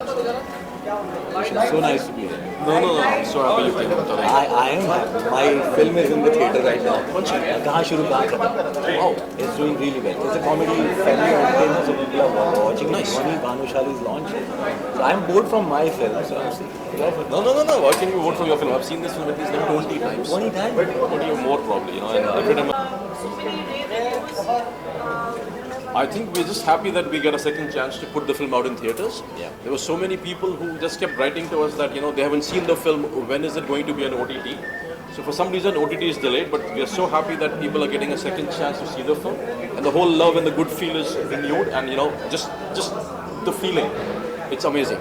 It's so nice to be here. No. I'm so happy you came. I am happy. My film is in the theater right now. कहाँ शुरू कहाँ खत्म. Wow, it's doing really well. It's a comedy family entertainer, so people are watching. Nice. Mani Bhanushali's launch. So I'm bored from my film, so I'm seeing. No. Why can you vote for your film? I've seen this film at least like 20 times. 20 times? 20 or more probably, and every time. So many reviews. I think we're just happy that we get a second chance to put the film out in theaters. Yeah. There were so many people who just kept writing to us that they haven't seen the film. When is it going to be on OTT? So for some reason OTT is delayed, but we are so happy that people are getting a second chance to see the film, and the whole love and the good feel is renewed, and just the feeling. It's amazing.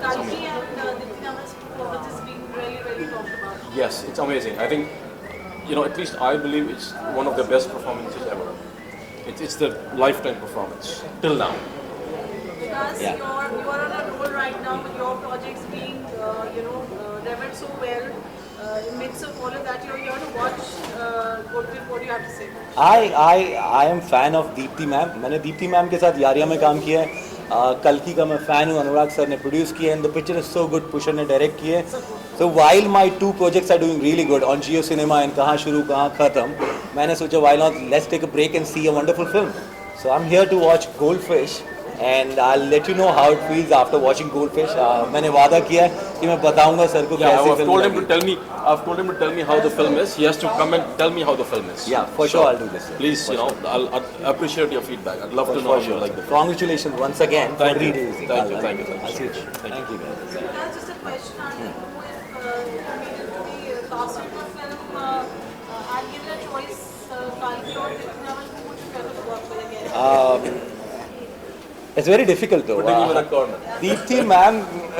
Kalki and Dipti Naval's performance is being really talked about. Yes, it's amazing. I think at least I believe it's one of the best performances ever. It's the lifetime performance till now. Because Yeah. you are on a roll right now with your projects being, revered so well. In midst of all of that, you're here to watch. What do you have to say? I am fan of Deepti ma'am. मैंने Deepti ma'am के साथ यारिया में काम किया है. कल्कि का मैं फ़ैन हूँ. अनुराग सर ने प्रोड्यूस किया है. The picture is so good. Pushkar ने डायरेक्ट किए. So while my two projects are doing really good on Jio Cinema and कहाँ शुरू कहाँ खत्म, मैंने सोचा why not let's take a break and see a wonderful film. So I'm here to watch Goldfish and I'll let you know how it feels after watching Goldfish. मैंने वादा किया है कि मैं बताऊंगा सर को Yeah, कैसी I've film told him लगी. to tell me. I've told him to tell me how the film is. He has to come and tell me how the film is. Yeah, for sure I'll do this. Please, For sure. I'll appreciate your feedback. I'd love to know For how you sure. like the film. Congratulations once again Thank for you. re-releasing. Thank you. I'll- Thank you. I'll see you. Thank you. That's just a question. I don't know if immediately the cast of the film and given a choice, Kalki or Dipti Naval, who would you prefer to work with again? It's very difficult though. Putting you in a corner. Deepthi ma'am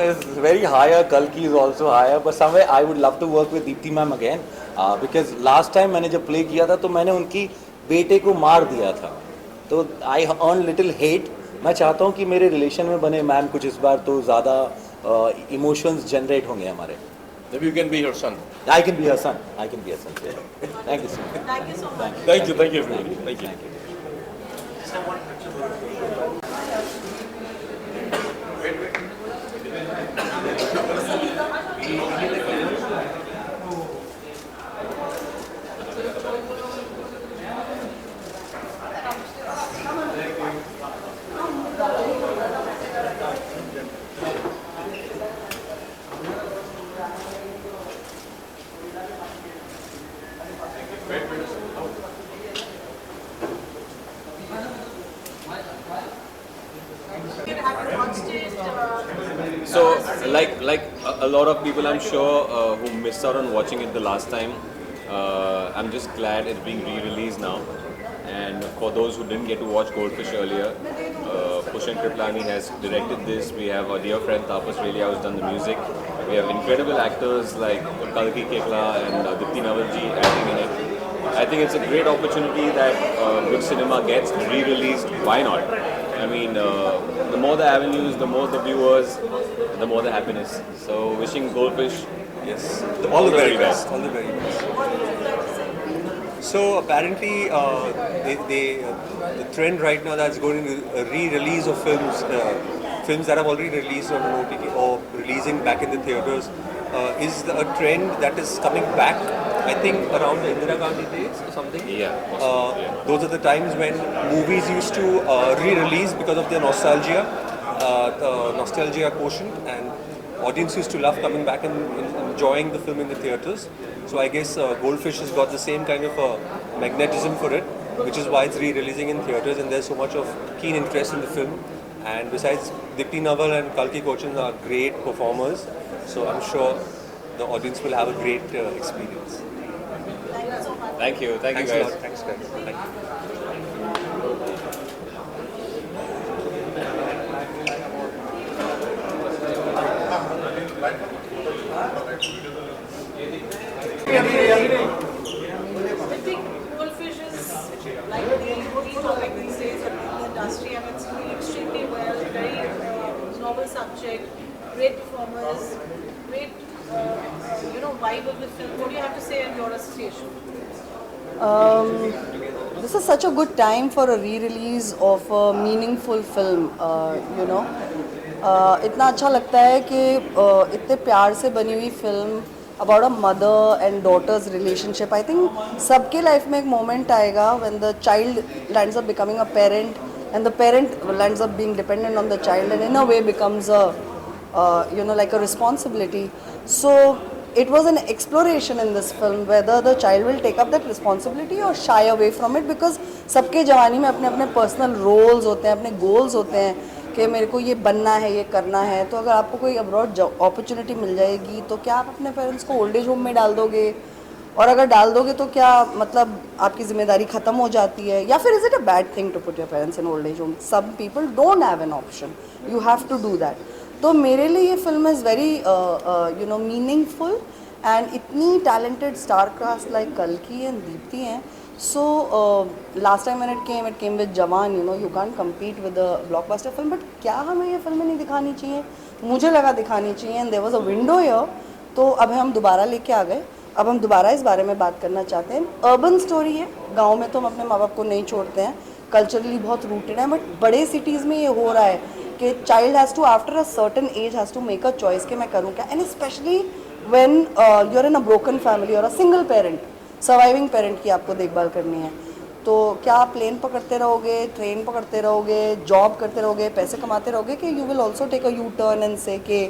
is very higher, Kalki is also higher, but somewhere I would love to work with Deepthi ma'am again because last time मैंने जब play किया था तो मैंने उनकी बेटे को मार दिया था, तो I earned little hate. मैं चाहता हूँ कि मेरे रिलेशन में बने मैम कुछ इस बार तो ज़्यादा इमोशंस जनरेट होंगे हमारे. Maybe you can be her son. I can be her son. I can be her son. Yeah. Thank you so much. Thank you so much. Thank you everybody. Thank you. You have watched it. So, like a lot of people, I'm sure, who missed out on watching it the last time, I'm just glad it's being re-released now. And for those who didn't get to watch Goldfish earlier, Pushan Kriplani has directed this. We have our dear friend Tapas Relia who's done the music. We have incredible actors like Kalki Kekla and Dipti Navalji acting in it. I think it's a great opportunity that good cinema gets re-released. Why not? I mean, the more the avenues, the more the viewers, the more the happiness. So, wishing Goldfish, yes, All the very best. All the very best. So apparently, the trend right now that's going to re-release of films, films that have already released on OTT or releasing back in the theaters, is a trend that is coming back. I think around the Indira Gandhi days or something. yeah, possibly, yeah. Those are the times when movies used to re-release because of their nostalgia, the nostalgia quotient, and audience used to love coming back and enjoying the film in the theaters. So I guess Goldfish has got the same kind of magnetism for it, which is why it's re-releasing in theaters, and there's so much of keen interest in the film. And besides, Dipti Naval and Kalki Kochan are great performers, so I'm sure the audience will have a great experience. Thank you Thanks a guys. lot. Thanks, guys. Thank you. I think Goldfish is like the only topic these days in the industry, and it's doing extremely well. Very novel subject, great performers, great vibe of the film. What do you have to say in your association? This is such a good time for a re-release of a meaningful film. इतना अच्छा लगता है कि इतने प्यार से बनी हुई film about a mother and daughter's relationship. I think सबके लाइफ में एक मोमेंट आएगा when the child lands up becoming a parent and the parent lands up being dependent on the child and in a way becomes a like a responsibility. So it was an exploration in this film whether the child will take up that responsibility or shy away from it, because सबके जवानी में अपने अपने personal roles होते हैं, अपने goals होते हैं कि मेरे को ये बनना है, ये करना है. तो अगर आपको कोई अब्रॉड अपॉर्चुनिटी मिल जाएगी तो क्या आप अपने पेरेंट्स को ओल्ड एज होम में डाल दोगे, और अगर डाल दोगे तो क्या मतलब आपकी जिम्मेदारी ख़त्म हो जाती है, या फिर is it a bad thing to put your parents in old age home. Some people don't have an option, you have to do that. तो मेरे लिए ये film is very meaningful and इतनी टैलेंटेड स्टार कास्ट लाइक कल्की and Deepti हैं. So last time when it came with Jawan, you can't compete with a blockbuster film. But क्या हमें ये फिल्में नहीं दिखानी चाहिए? मुझे लगा दिखानी चाहिए and there was a window here. तो अब हम दोबारा लेके आ गए. अब हम दोबारा इस बारे में बात करना चाहते हैं. अर्बन स्टोरी है, गाँव में तो हम अपने माँ बाप को नहीं छोड़ते हैं, कल्चरली बहुत रूटेड है. बट बड़े सिटीज़ में ये हो रहा है कि child has to after a certain age has to make a choice कि मैं करूँ क्या. And specially when you are in a broken family और a single parent, surviving parent की आपको देखभाल करनी है. तो क्या आप प्लेन पकड़ते रहोगे, ट्रेन पकड़ते रहोगे, जॉब करते रहोगे, पैसे कमाते रहोगे, कि you will also take a U turn and say कि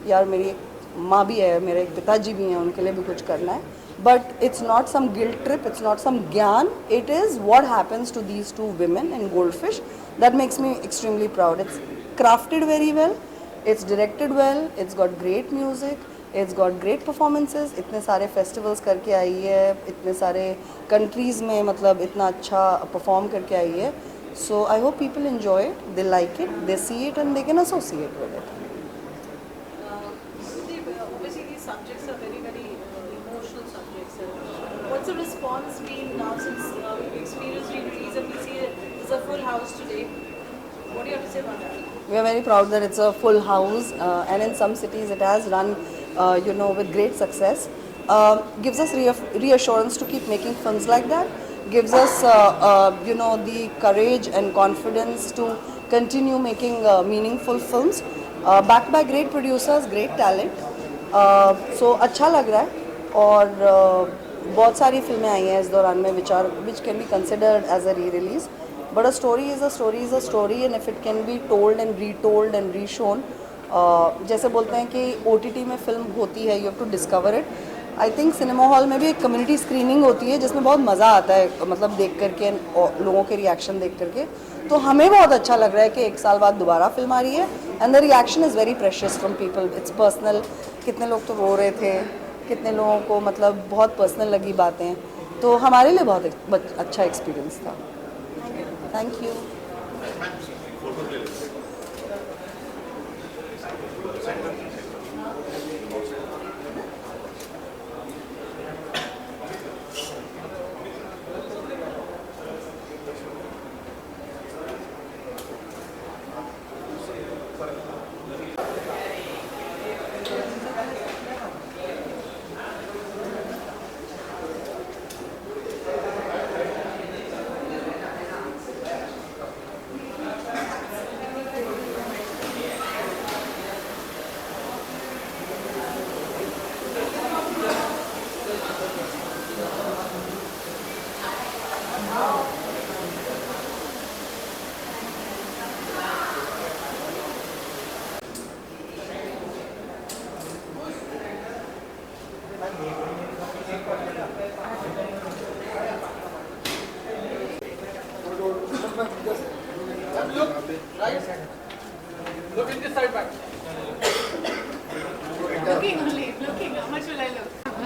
यार मेरी माँ भी है, मेरे पिताजी भी हैं, उनके लिए भी कुछ करना है. But it's not some guilt trip, it's not some ज्ञान, it is what happens to these two women in Goldfish. That makes me extremely proud. It's crafted very well, it's directed well, it's got great music, it's got great performances. इतने सारे festivals करके आई है, इतने सारे countries में मतलब इतना अच्छा perform करके आई है. So I hope people enjoy it, they like it, they see it and they can associate with it. Obviously these subjects are very, very emotional subjects. What's the response been now since we've experienced re-release and we see it's a full house today? What do you have to say about that? We are very proud that it's a full house, and in some cities it has run, with great success. Gives us reassurance to keep making films like that. Gives us, the courage and confidence to continue making meaningful films, backed by great producers, great talent. So अच्छा लग रहा है. और बहुत सारी फिल्में आई हैं इस दौरान में which can be considered as a re-release. But a story is a story is a story, and if it can be told and retold and reshown, जैसे बोलते हैं कि OTT में फिल्म होती है, you have to discover it. I think cinema hall में भी एक कम्युनिटी स्क्रीनिंग होती है जिसमें बहुत मज़ा आता है, मतलब देख करके लोगों के रिएक्शन देख करके. तो हमें बहुत अच्छा लग रहा है कि 1 साल बाद दोबारा फिल्म आ रही है and the reaction is very precious from people. It's personal. कितने लोग तो रो रहे थे, कितने लोगों को मतलब बहुत पर्सनल लगी बातें. तो हमारे लिए बहुत अच्छा एक्सपीरियंस था. Thank you.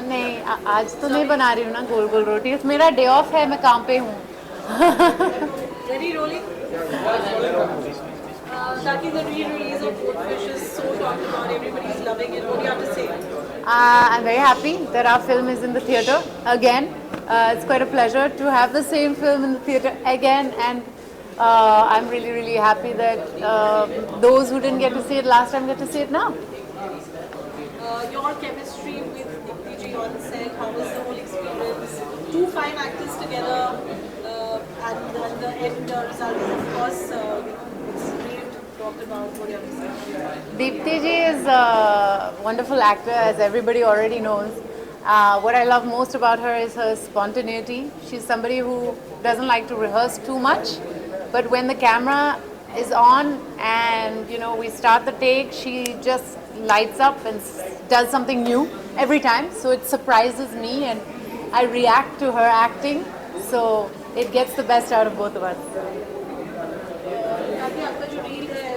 नहीं आज तो नहीं बना रही हूँ ना गोल गोल रोटी. मेरा डे ऑफ है, मैं काम पे हूँ. Ready rolling? Taki, the re-release of Goldfish is so talked about. Everybody's loving it. What do you have to say? I'm very happy that our film is in the theatre again. It's quite a pleasure to have the same film in the theatre again, and I'm really, really happy that those who didn't get to see it last time get to see it now. Your chemistry with Dipti ji on set, how was the whole experience? Two fine actors together, and the end result is, of course, it's raved talked about? What do you have to say? Deepti ji is a wonderful actor, as everybody already knows. What I love most about her is her spontaneity. She's somebody who doesn't like to rehearse too much, but when the camera is on and we start the take, she just lights up and does something new every time. So it surprises me, and I react to her acting. So it gets the best out of both of us. अभी आपका जो reel है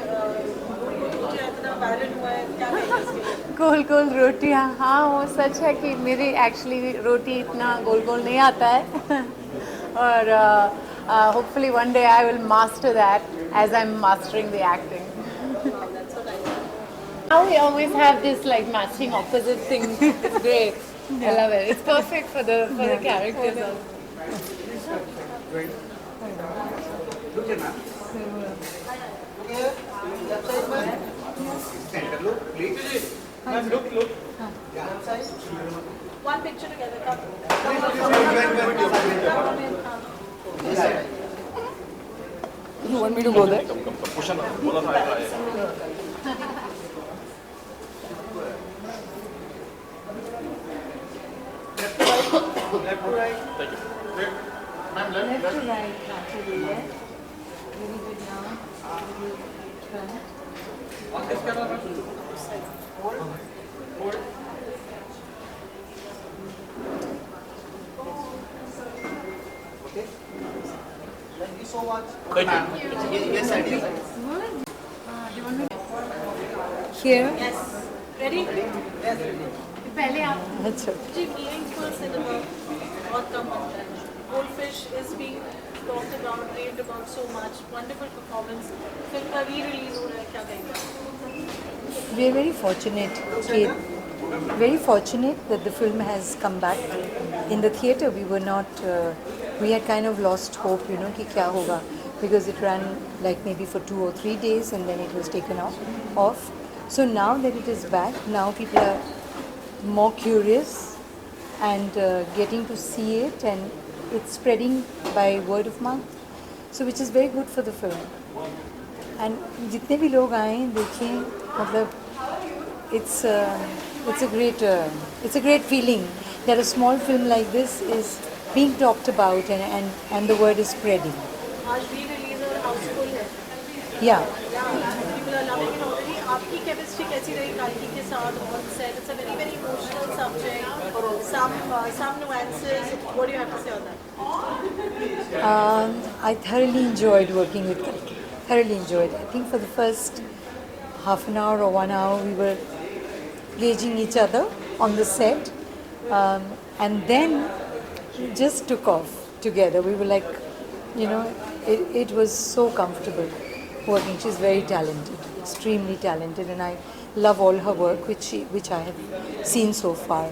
मुझे इतना viral हुआ है, क्या कहेंगे इसके लिए? गोल गोल रोटियाँ, हाँ वो सच है कि मेरी एक्चुअली रोटी इतना गोल गोल नहीं आता है और hopefully one day I will master that as I'm mastering the acting. Now we always have this like matching opposite thing. It's great. I love it. It's perfect for the characters also. One picture together. Come. You want me to go there? Here? Yes. Ready? Yes. पहले आप That's it. Ji meaningful cinema बहुत कम बनता है. Goldfish is being talked about, raved about so much. Wonderful performance. Film का re-release हो रहा है, क्या कहेंगे? We are very fortunate, Kate. Very fortunate that the film has come back. In the theatre, we were not. We had kind of lost hope, कि क्या होगा, because it ran like maybe for 2 or 3 days and then it was taken off. So now that it is back, now people are more curious and getting to see it, and it's spreading by word of mouth. So which is very good for the film. And जितने भी लोग आए देखें, मतलब it's a great feeling that a small film like this is being talked about and the word is spreading. आज re-release और हाउसफुल है. Yeah. People are loving it already. आपकी chemistry कैसी रही काल्की के साथ on set? It's a very very emotional subject. Some nuances. What do you have to say on that? I thoroughly enjoyed working with Kalki. Thoroughly enjoyed. I think for the first half an hour or 1 hour we were gauging each other on the set, and then it just took off together. We were like, it was so comfortable working. She's very talented, extremely talented, and I love all her work, which I have seen so far.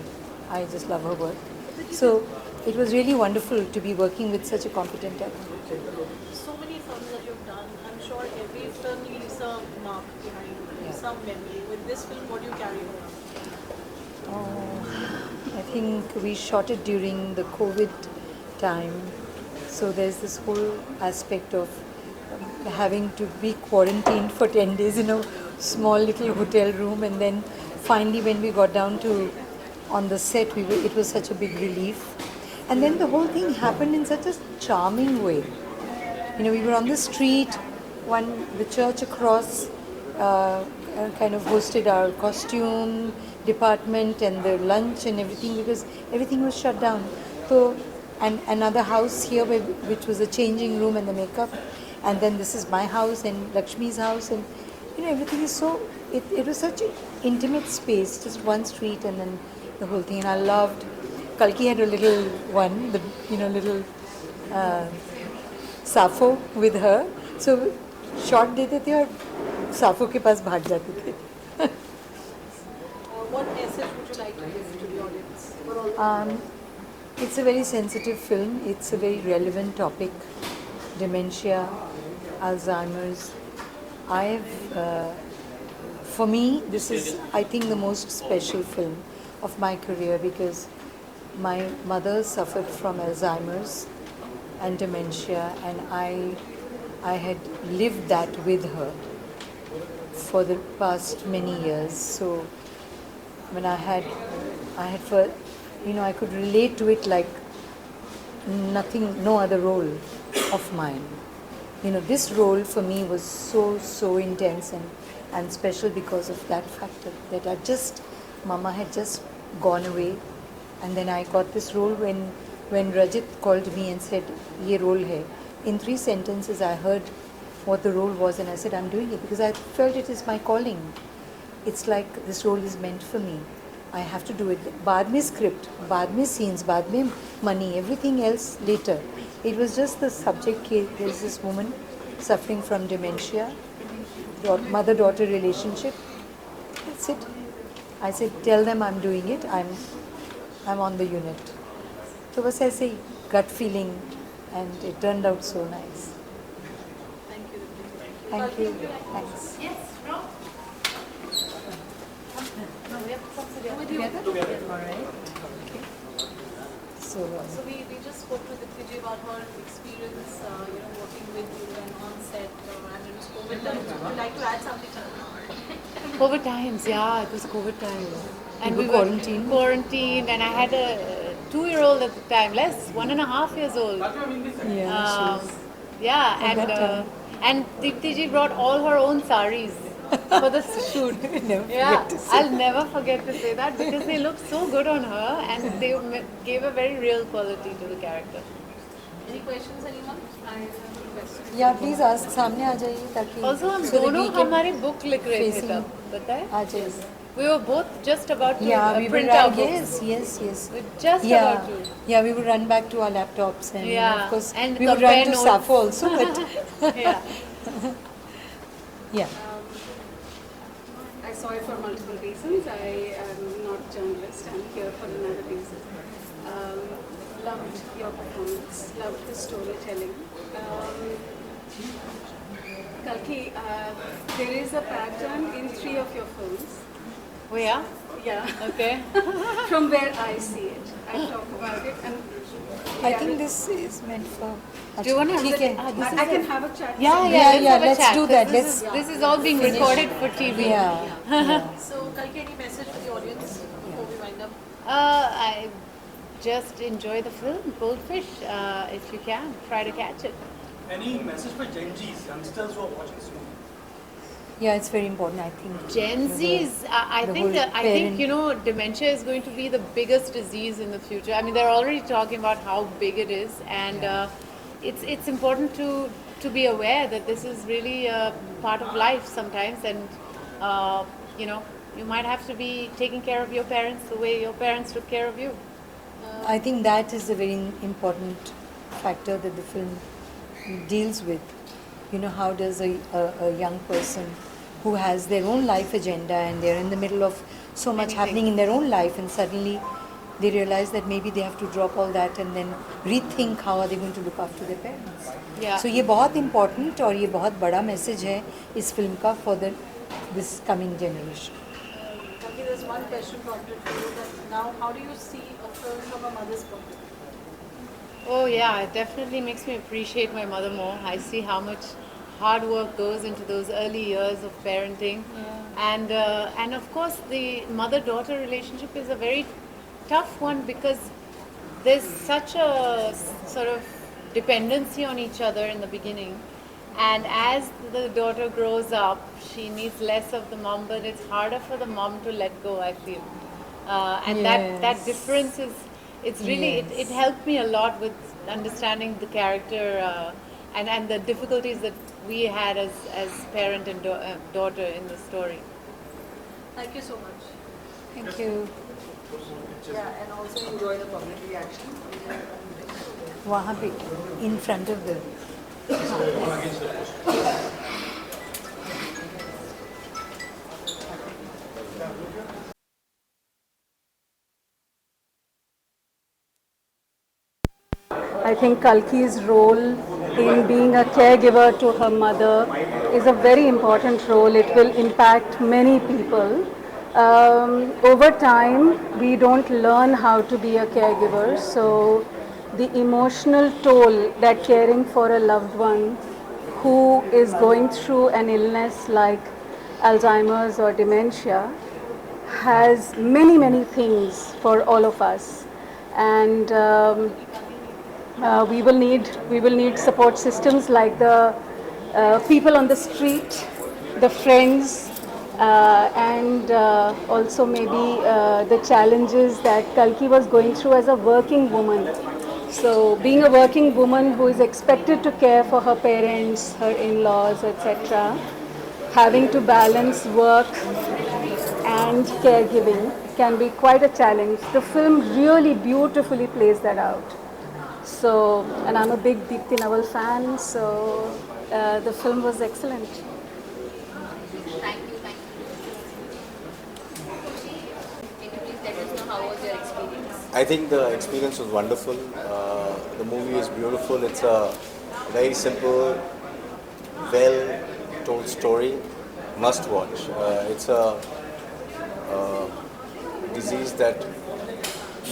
I just love her work. So it was really wonderful to be working with such a competent actor. So many films that you've done. I'm sure every film leaves a mark behind some memory. With this film, what do you carry around? I think we shot it during the COVID time, so there's this whole aspect of having to be quarantined for 10 days in a small little hotel room, and then finally when we got down to on the set, it was such a big relief. And then the whole thing happened in such a charming way. We were on the street, the church across kind of hosted our costume department and the lunch and everything, because everything was shut down. So, and another house here which was a changing room and the makeup, and then this is my house and Lakshmi's house, and everything is so, it was such an intimate space, just one street and then the whole thing. And I loved, Kalki had a little one, the little Safo with her, so shot देते थे और साफो के पास भाग जाते थे. What message would you like to give to the audience? It's a very sensitive film. It's a very relevant topic. Dementia, Alzheimer's. For me, this is, I think, the most special film of my career, because my mother suffered from Alzheimer's and dementia, and I had lived that with her. for the past many years. So when I had for, I could relate to it like nothing, no other role of mine. This role for me was so intense and special because of that factor that Mama had just gone away, and then I got this role when Rajit called me and said, "Ye role hai." In 3 sentences, I heard what the role was, and I said, "I'm doing it because I felt it is my calling. It's like this role is meant for me. I have to do it." Baad mein script, baad mein scenes, baad mein money, everything else later. It was just the subject. There's this woman suffering from dementia, mother-daughter relationship. That's it. I said, "Tell them I'm doing it. I'm on the unit." So was I say gut feeling, and it turned out so nice. Thank you. Thanks. So So we just spoke to Dipti about her experience, working with you and on set, and it was COVID times. Would you like to add something? COVID times, yeah, it was COVID time. And were we quarantined? quarantined, and I had a 2-year-old at the time, less, 1.5 years old. yeah, Yeah, and Deepti ji brought all her own saris for the shoot. Never Yeah, forget to say I'll never forget to say that because they looked so good on her, and they gave a very real quality to the character. Any questions, anyone? I have a question. yeah, please ask. सामने आ जाइए ताकि Also, हम so that दोनों we can हमारी book लिख रहे थे facing- तब, पता है? आ जाइए. We were both just about to Yeah, we print will our run. books. Yes. We're just Yeah, about to. yeah, we would run back to our laptops and Yeah, of course and we would compare run to notes. Sappho also, but Yeah. yeah. I saw it for multiple reasons. I am not a journalist. I'm here for another reason. Loved your performance. Loved the storytelling. Kalki, there is a pattern in 3 of your films. Oh yeah? Yeah. Okay. From where I see it. I talk about it and I think this is meant for. Do you want to ठीक है. I can have a chat. Yeah, Yeah, let's yeah, have a let's chat, do 'cause that. This is all being recorded for TV. Yeah. So, Kalki, any message for the audience before we wind up? I just enjoy the film, Goldfish, if you can. Try to catch it. Any message for Gen Zs, youngsters who are watching this movie? Yeah, it's very important. I think. Gen Zs, I the think whole parent- dementia is going to be the biggest disease in the future. I mean, they're already talking about how big it is, and it's important to be aware that this is really a part of life sometimes, and you might have to be taking care of your parents the way your parents took care of you. I think that is a very important factor that the film deals with. How does a young person who has their own life agenda and they're in the middle of so much happening in their own life, and suddenly they realize that maybe they have to drop all that and then rethink how are they going to look after their parents. Yeah. So ये बहुत important और ये बहुत बड़ा message है इस film का for this coming generation. Kalki, there's one question prompted for you that now, how do you see a film from a mother's point of view? Oh yeah, it definitely makes me appreciate my mother more. I see how much hard work goes into those early years of parenting, and of course the mother-daughter relationship is a very tough one because there's such a sort of dependency on each other in the beginning, and as the daughter grows up, she needs less of the mom, but it's harder for the mom to let go, I feel, and that difference is. It's really, it helped me a lot with understanding the character and the difficulties that we had as parent and daughter in the story. Thank you so much. Thank you. Yeah, and also enjoy the public reaction. वहाँ पे in front of the. I think Kalki's role in being a caregiver to her mother is a very important role. It will impact many people. Over time, we don't learn how to be a caregiver, so the emotional toll that caring for a loved one who is going through an illness like Alzheimer's or dementia has many, many things for all of us. And we will need support systems like the people on the street, the friends, and also maybe the challenges that Kalki was going through as a working woman. So being a working woman who is expected to care for her parents, her in-laws, etc., having to balance work and caregiving can be quite a challenge. The film really beautifully plays that out. So, and I'm a big Deepti Nawal fan, so the film was excellent. Thank you. Can you please let us know how was your experience? I think the experience was wonderful. The movie is beautiful. It's a very simple, well-told story. Must watch. It's a disease that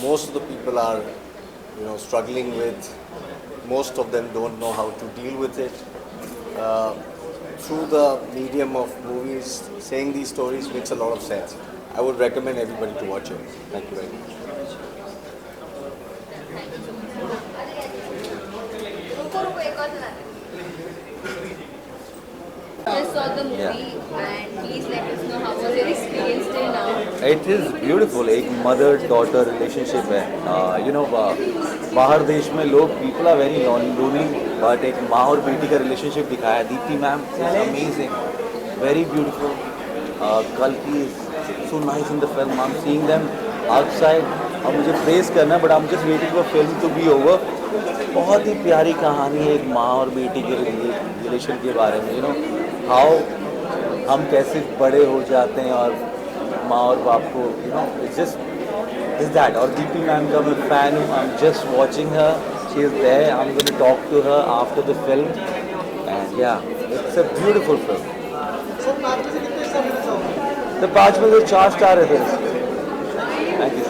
most of the people are, struggling with. Most of them don't know how to deal with it. Through the medium of movies, saying these stories makes a lot of sense. I would recommend everybody to watch it. Thank you very much. Just saw the movie and please let us know how was your experience till now. It is beautiful. एक mother daughter relationship है. बाहर देश में लोग people are very lonely, but एक माँ और बेटी का रिलेशनशिप दिखाया है. Deepti ma'am is amazing, very beautiful. कल्कि is so nice in the film. I am seeing them outside. अब मुझे प्रेस करना है, but I am just waiting for film to be over. बहुत ही प्यारी कहानी है एक माँ और बेटी के रिलेशन के बारे में. हाउ हम कैसे बड़े हो जाते हैं और माँ और बाप को इट्स जस्ट इज दैट. और दीप्ति मैम का मैं फ़ैन हूँ. I am just watching her. She is there. I am going to talk to her after the film. And yeah, it's a beautiful film. तो 5 में से 4 स्टार है. Thank you.